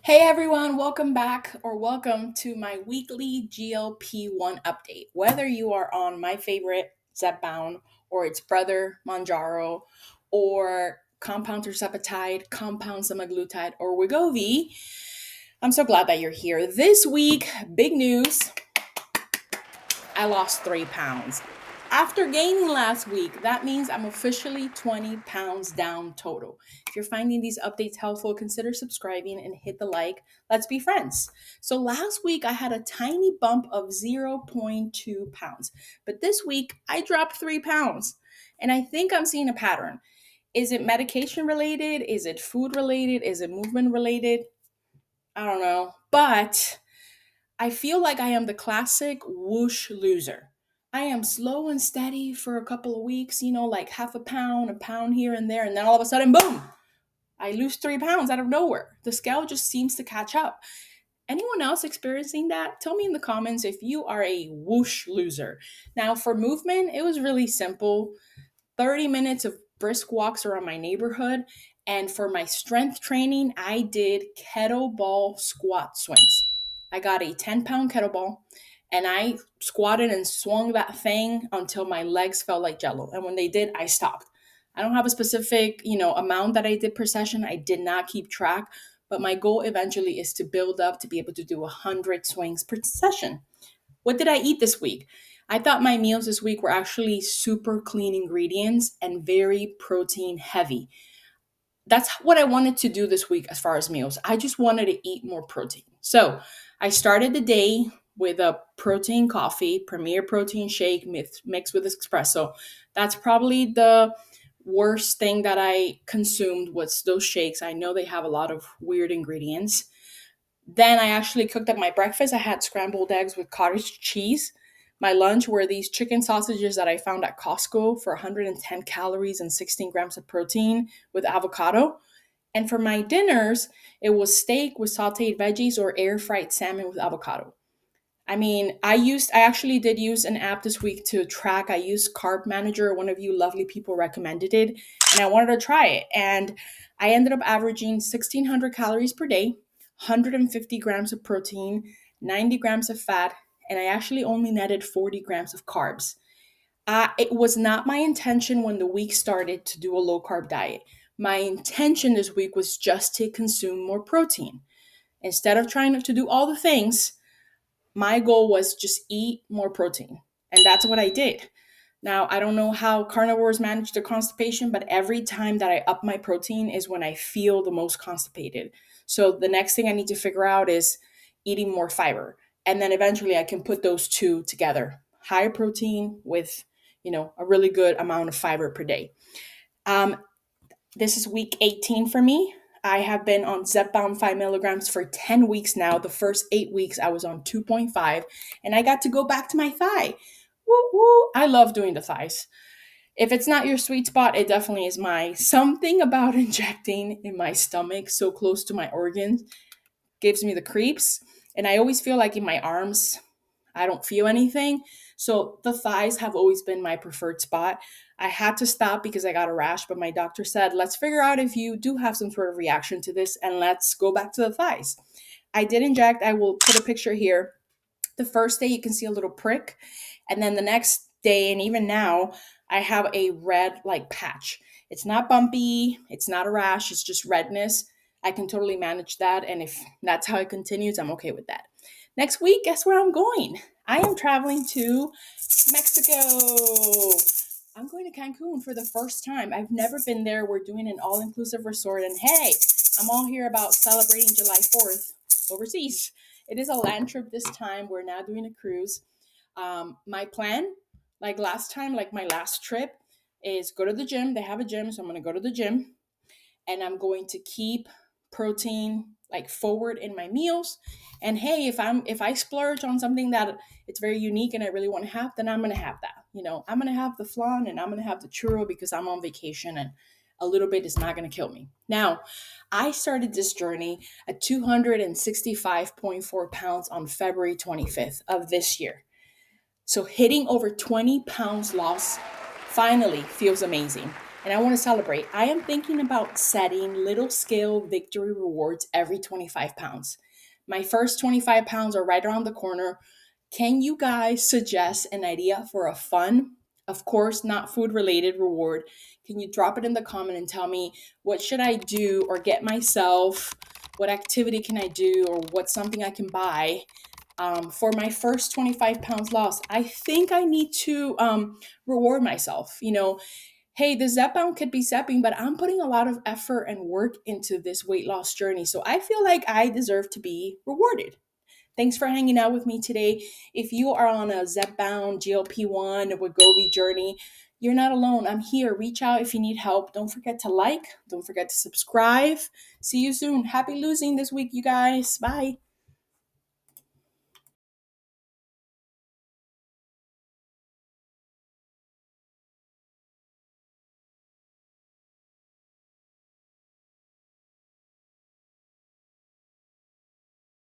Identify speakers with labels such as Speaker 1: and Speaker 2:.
Speaker 1: Hey everyone, welcome back or welcome to my weekly GLP-1 update. Whether you are on my favorite Zepbound or its brother Mounjaro or compound Tirzepatide, compound semaglutide or Wegovy, I'm so glad that you're here. This week, big news, I lost 3 pounds. After gaining last week, that means I'm officially 20 pounds down total. If you're finding these updates helpful, consider subscribing and hit the like. Let's be friends. So last week, I had a tiny bump of zero point 0.2 pounds, but this week, I dropped 3 pounds. And I think I'm seeing a pattern. Is it medication related? Is it food related? Is it movement related? I don't know. But I feel like I am the classic whoosh loser. I am slow and steady for a couple of weeks, like half a pound here and there, and then all of a sudden, boom, I lose 3 pounds out of nowhere. The scale just seems to catch up. Anyone else experiencing that? Tell me in the comments if you are a whoosh loser. Now, for movement, it was really simple 30 minutes of brisk walks around my neighborhood. And for my strength training, I did kettlebell squat swings. I got a 10-pound kettlebell and I squatted and swung that thing until my legs felt like jello. And when they did, I stopped. I don't have a specific, amount that I did per session. I did not keep track, but my goal eventually is to build up to be able to do 100 swings per session. What did I eat this week? I thought my meals this week were actually super clean ingredients and very protein heavy. That's what I wanted to do this week as far as meals. I just wanted to eat more protein. So I started the day with a protein coffee, Premier Protein Shake mixed with espresso. That's probably the worst thing that I consumed was those shakes. I know they have a lot of weird ingredients. Then I actually cooked up my breakfast. I had scrambled eggs with cottage cheese. My lunch were these chicken sausages that I found at Costco for 110 calories and 16 grams of protein with avocado. And for my dinners, it was steak with sauteed veggies or air fried salmon with avocado. I actually did use an app this week to track. I used Carb Manager. One of you lovely people recommended it, and I wanted to try it. And I ended up averaging 1,600 calories per day, 150 grams of protein, 90 grams of fat, and I actually only netted 40 grams of carbs. It was not my intention when the week started to do a low carb diet. My intention this week was just to consume more protein. Instead of trying to do all the things, my goal was just eat more protein. And that's what I did. Now, I don't know how carnivores manage their constipation, but every time that I up my protein is when I feel the most constipated. So the next thing I need to figure out is eating more fiber. And then eventually I can put those two together. High protein with, a really good amount of fiber per day. Um, this is week 18 for me. I have been on Zepbound 5 milligrams for 10 weeks now. The first 8 weeks I was on 2.5, and I got to go back to my thigh. Woo woo. I love doing the thighs. If it's not your sweet spot, it definitely is my something about injecting in my stomach so close to my organs gives me the creeps. And I always feel like in my arms, I don't feel anything. So the thighs have always been my preferred spot. I had to stop because I got a rash, but my doctor said, let's figure out if you do have some sort of reaction to this and let's go back to the thighs. I did inject. I will put a picture here. The first day you can see a little prick. And then the next day, and even now, I have a red like patch. It's not bumpy. It's not a rash. It's just redness. I can totally manage that. And if that's how it continues, I'm okay with that. Next week, guess where I'm going? I am traveling to Mexico. I'm going to Cancun for the first time. I've never been there. We're doing an all inclusive resort. And hey, I'm all here about celebrating July 4th overseas. It is a land trip this time. We're now doing a cruise. My plan, like last time, like my last trip, is go to the gym. They have a gym, so I'm going to go to the gym and I'm going to keep protein like forward in my meals. And hey, if I splurge on something that it's very unique and I really want to have, then I'm gonna have that. I'm gonna have the flan and I'm gonna have the churro because I'm on vacation and a little bit is not gonna kill me. Now, I started this journey at 265.4 pounds on February 25th of this year. So hitting over 20 pounds loss finally feels amazing. and I want to celebrate. I am thinking about setting little scale victory rewards every 25 pounds. My first 25 pounds are right around the corner. Can you guys suggest an idea for a fun, of course, not food related reward? Can you drop it in the comment and tell me what should I do or get myself? What activity can I do or what's something I can buy for my first 25 pounds lost? I think I need to reward myself. Hey, the Zepbound could be zepping, but I'm putting a lot of effort and work into this weight loss journey. So I feel like I deserve to be rewarded. Thanks for hanging out with me today. If you are on a Zepbound, GLP-1, Wegovy journey, you're not alone. I'm here. Reach out if you need help. Don't forget to like. Don't forget to subscribe. See you soon. Happy losing this week, you guys. Bye.